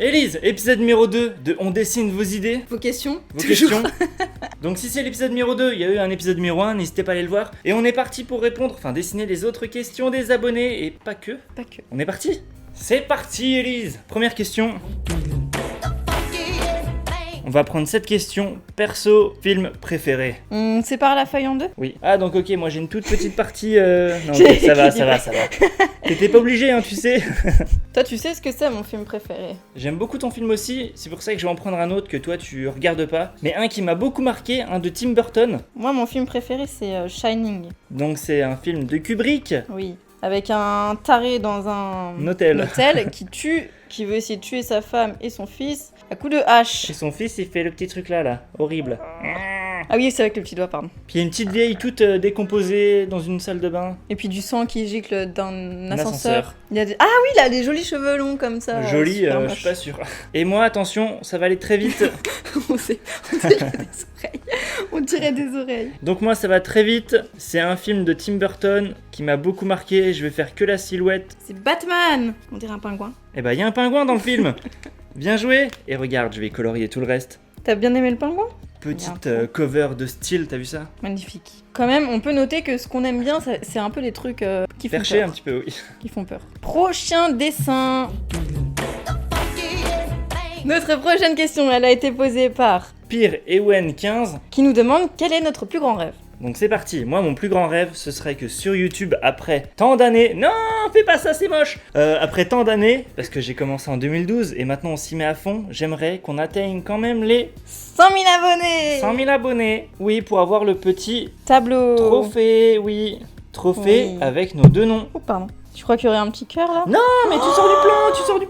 Élise, épisode numéro 2 de On dessine vos idées. Vos questions. Vos questions. Donc si c'est l'épisode numéro 2, il y a eu un épisode numéro 1, n'hésitez pas à aller le voir. Et on est parti pour répondre, enfin dessiner les autres questions des abonnés. Et pas que. Pas que. On est parti. C'est parti Élise. Première question. On va prendre cette question. Perso, film préféré. On sépare la feuille en deux. Oui. Ah donc ok, moi j'ai une toute petite partie... Non, ok, ça va. T'étais pas obligé, hein, tu sais. Toi, tu sais ce que c'est mon film préféré. J'aime beaucoup ton film aussi, c'est pour ça que je vais en prendre un autre que toi tu regardes pas. Mais un qui m'a beaucoup marqué, un de Tim Burton. Moi, mon film préféré, c'est Shining. Donc c'est un film de Kubrick. Oui. Avec un taré dans un hôtel qui veut essayer de tuer sa femme et son fils à coups de hache. Et son fils il fait le petit truc là, horrible. Ah oui, c'est avec le petit doigt, pardon. Puis il y a une petite vieille toute décomposée dans une salle de bain. Et puis du sang qui gicle d'un Un ascenseur. Il y a Ah oui, il a des jolis cheveux longs comme ça. Joli, je suis pas sûr. Et moi, attention, ça va aller très vite. on dirait des oreilles. On dirait des oreilles. Donc moi, ça va très vite. C'est un film de Tim Burton qui m'a beaucoup marqué. Je vais faire que la silhouette. C'est Batman. On dirait un pingouin. Eh ben, il y a un pingouin dans le film. Bien joué. Et regarde, je vais colorier tout le reste. T'as bien aimé le pingouin ? Petite cover de style, t'as vu ça ? Magnifique. Quand même, on peut noter que ce qu'on aime bien, c'est un peu les trucs qui font Perché peur. un petit peu, oui. Qui font peur. Prochain dessin. Notre prochaine question, elle a été posée par Pire Ewen 15. qui nous demande quel est notre plus grand rêve. Donc c'est parti. Moi, mon plus grand rêve, ce serait que sur YouTube, après tant d'années... Non, fais pas ça, c'est moche. Après tant d'années, parce que j'ai commencé en 2012 et maintenant on s'y met à fond, j'aimerais qu'on atteigne quand même les 100 000 abonnés. 100 000 abonnés. Oui, pour avoir le petit Tableau. trophée, oui. Trophée Oui. avec nos deux noms. Oh, pardon. Tu crois qu'il y aurait un petit cœur là ? Non, mais tu sors du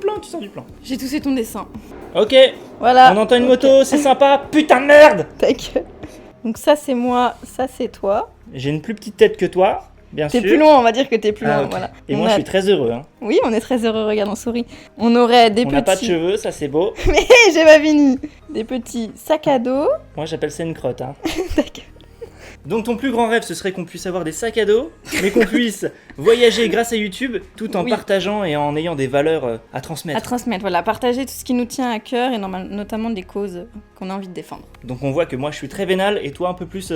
plan. J'ai toussé ton dessin. Ok, Voilà. on entend une moto, c'est sympa. Putain de merde. Ta gueule. Donc ça c'est moi, ça c'est toi. J'ai une plus petite tête que toi, bien sûr. T'es plus loin, on va dire que t'es plus loin, ok. voilà. Et On moi, a- je suis très heureux. Hein. Oui, on est très heureux, regarde, on sourit. On aurait des On n'a pas de petits... cheveux, ça c'est beau. Mais j'ai pas fini. Des petits sacs à dos. Moi, j'appelle ça une crotte. Hein. Ta gueule. Donc, ton plus grand rêve, ce serait qu'on puisse avoir des sacs à dos, mais qu'on puisse voyager grâce à YouTube, tout en Oui. partageant et en ayant des valeurs à transmettre. À transmettre, voilà, partager tout ce qui nous tient à cœur et notamment des causes qu'on a envie de défendre. Donc, on voit que moi, je suis très vénal et toi, un peu plus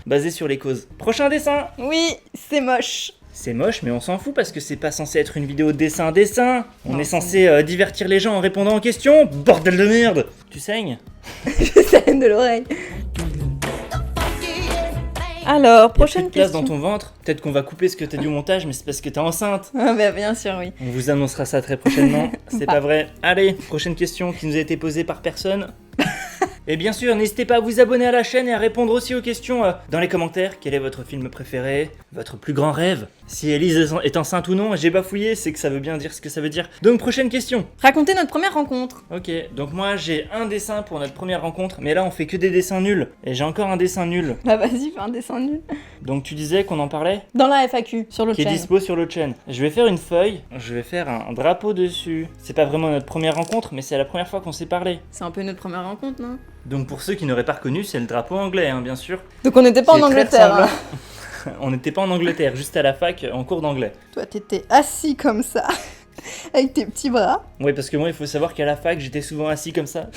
basé sur les causes. Prochain dessin. Oui, c'est moche. C'est moche, mais on s'en fout parce que c'est pas censé être une vidéo dessin. On Non, est c'est- censé divertir les gens en répondant aux questions. Bordel de merde. Tu saignes? Je saigne de l'oreille. Alors, prochaine Y a plus de place question. dans ton ventre. Peut-être qu'on va couper ce que t'as dit au montage, mais c'est parce que t'es enceinte. Ah bah bien sûr, oui. On vous annoncera ça très prochainement. C'est Bah. pas vrai. Allez, prochaine question qui nous a été posée par personne. Et bien sûr, n'hésitez pas à vous abonner à la chaîne et à répondre aussi aux questions dans les commentaires. Quel est votre film préféré? Votre plus grand rêve? Si Élise est enceinte ou non, j'ai bafouillé, c'est que ça veut bien dire ce que ça veut dire. Donc prochaine question. Racontez notre première rencontre. Ok, donc moi j'ai un dessin pour notre première rencontre, mais là on fait que des dessins nuls. Et j'ai encore un dessin nul. Bah vas-y, fais un dessin nul. Donc tu disais qu'on en parlait? Dans la FAQ, sur le Qui est chaîne. dispo sur le chaîne. Je vais faire une feuille, je vais faire un drapeau dessus. C'est pas vraiment notre première rencontre, mais c'est la première fois qu'on s'est parlé. C'est un peu notre première rencontre, non? Donc pour ceux qui n'auraient pas reconnu, c'est le drapeau anglais, hein, bien sûr. Donc on n'était pas Qui en est très Angleterre. ressemblant. Hein. On n'était pas en Angleterre, juste à la fac, en cours d'anglais. Toi, t'étais assis comme ça, avec tes petits bras. Oui, parce que moi, il faut savoir qu'à la fac, j'étais souvent assis comme ça.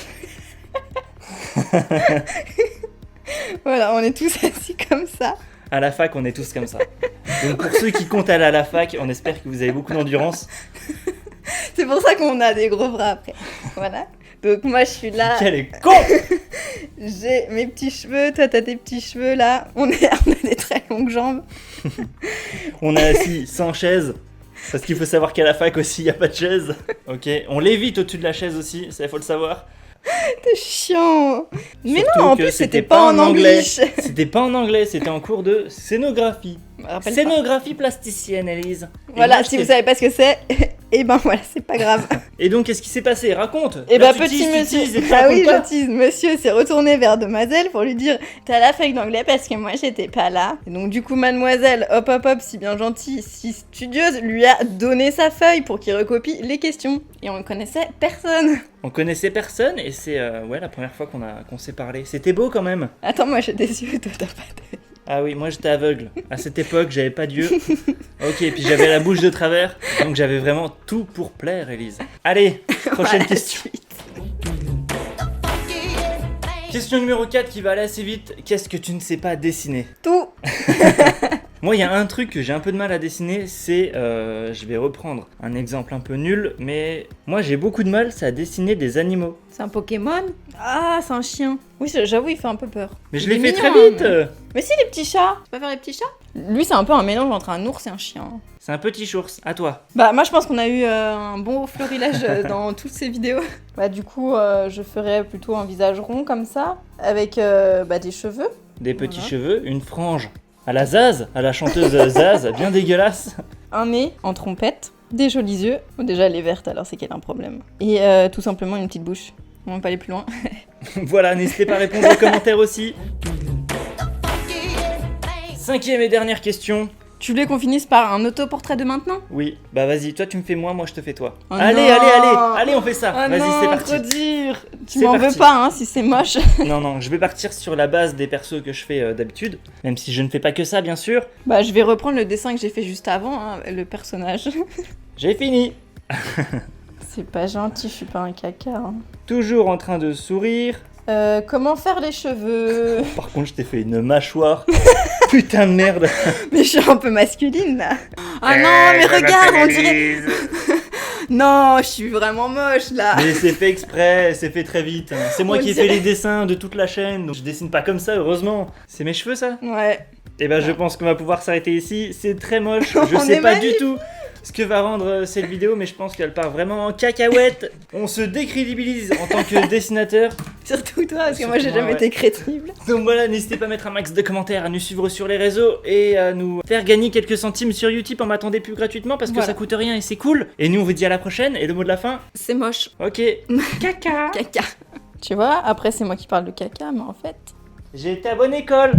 Voilà, on est tous assis comme ça. À la fac, on est tous comme ça. Donc pour ceux qui comptent aller à la fac, on espère que vous avez beaucoup d'endurance. C'est pour ça qu'on a des gros bras après. Voilà. Donc moi, je suis là. Quel est con! J'ai mes petits cheveux, toi t'as tes petits cheveux là, on a des très longues jambes. On est assis sans chaise. Parce qu'il faut savoir qu'à la fac aussi, il n'y a pas de chaise. Ok, on l'évite au-dessus de la chaise aussi, ça il faut le savoir. T'es chiant. Mais Surtout non, en que plus c'était pas en anglais. C'était pas en anglais, c'était en cours de scénographie. Rappelle pas. Scénographie plasticienne, Élise. Et Voilà, moi, si j'étais- vous savez pas ce que c'est, et ben voilà, c'est pas grave. Et donc, qu'est-ce qui s'est passé? Raconte. Et Là, bah tu petit teases, tu monsieur, teases et tu ah oui racontes pas. je tease, monsieur s'est retourné vers demoiselle pour lui dire t'es à la fac d'anglais parce que moi j'étais pas là. Et donc du coup mademoiselle, hop hop hop, si bien gentille, si studieuse, lui a donné sa feuille pour qu'il recopie les questions. Et on ne connaissait personne. On connaissait personne et c'est ouais, la première fois qu'on s'est parlé. C'était beau quand même. Attends, moi j'ai des yeux, toi t'as pas d'œil. Ah oui, moi j'étais aveugle. À cette époque, j'avais pas d'yeux. Ok, puis j'avais la bouche de travers. Donc j'avais vraiment tout pour plaire, Élise. Allez, prochaine Voilà, question. suite. Question numéro 4 qui va aller assez vite. Qu'est-ce que tu ne sais pas dessiner? Tout. Moi, il y a un truc que j'ai un peu de mal à dessiner, c'est... je vais reprendre un exemple un peu nul, mais moi j'ai beaucoup de mal, c'est à dessiner des animaux. C'est un Pokémon? Ah, c'est un chien. Oui, j'avoue, il fait un peu peur. Mais je Il est l'ai fait mignon, très vite. hein, mais si, les petits chats. Tu peux faire les petits chats? Lui, c'est un peu un mélange entre un ours et un chien. C'est un petit chours, à toi. Bah, moi, je pense qu'on a eu un bon florilège dans toutes ces vidéos. Bah, du coup, je ferais plutôt un visage rond comme ça, avec des cheveux. Des petits Voilà. cheveux, une frange. À la Zaz, à la chanteuse Zaz, bien dégueulasse. Un nez en trompette, des jolis yeux. Bon, déjà, elle est verte, alors c'est qu'elle a un problème. Et tout simplement une petite bouche. On va pas aller plus loin. Voilà, n'hésitez pas à répondre aux commentaires aussi. 5e et dernière question. Tu voulais qu'on finisse par un autoportrait de maintenant? Oui, bah vas-y, toi tu me fais moi je te fais toi. Oh allez, non. allez, on fait ça. Ah Vas-y, non, c'est parti. trop dur. Tu C'est m'en veux parti. pas, hein, si c'est moche. Non, je vais partir sur la base des persos que je fais d'habitude, même si je ne fais pas que ça, bien sûr. Bah, je vais reprendre le dessin que j'ai fait juste avant, hein, le personnage. J'ai fini. C'est pas gentil, je suis pas un caca. Hein. Toujours en train de sourire. Comment faire les cheveux? Par contre, je t'ai fait une mâchoire. Putain de merde. Mais je suis un peu masculine là. Ah non, mais regarde, on dirait. Non, je suis vraiment moche là. Mais c'est fait exprès, c'est fait très vite. hein. C'est moi On qui ai dirait- fait les dessins de toute la chaîne, donc je dessine pas comme ça, heureusement. C'est mes cheveux, ça? Ouais. Et ben, je pense qu'on va pouvoir s'arrêter ici. C'est très moche. Je On sais est pas magnifique. du tout ce que va rendre cette vidéo, mais je pense qu'elle part vraiment en cacahuète. On se décrédibilise en tant que dessinateur. Surtout toi, parce que moi j'ai Surtout moi, jamais ouais. été crédible. Donc voilà, n'hésitez pas à mettre un max de commentaires, à nous suivre sur les réseaux et à nous faire gagner quelques centimes sur Utip en m'attendez plus gratuitement parce que Voilà. ça coûte rien et c'est cool. Et nous on vous dit à la prochaine et le mot de la fin, C'est moche. ok, caca. Caca. Tu vois, après c'est moi qui parle de caca, mais en fait. J'ai été à bonne école.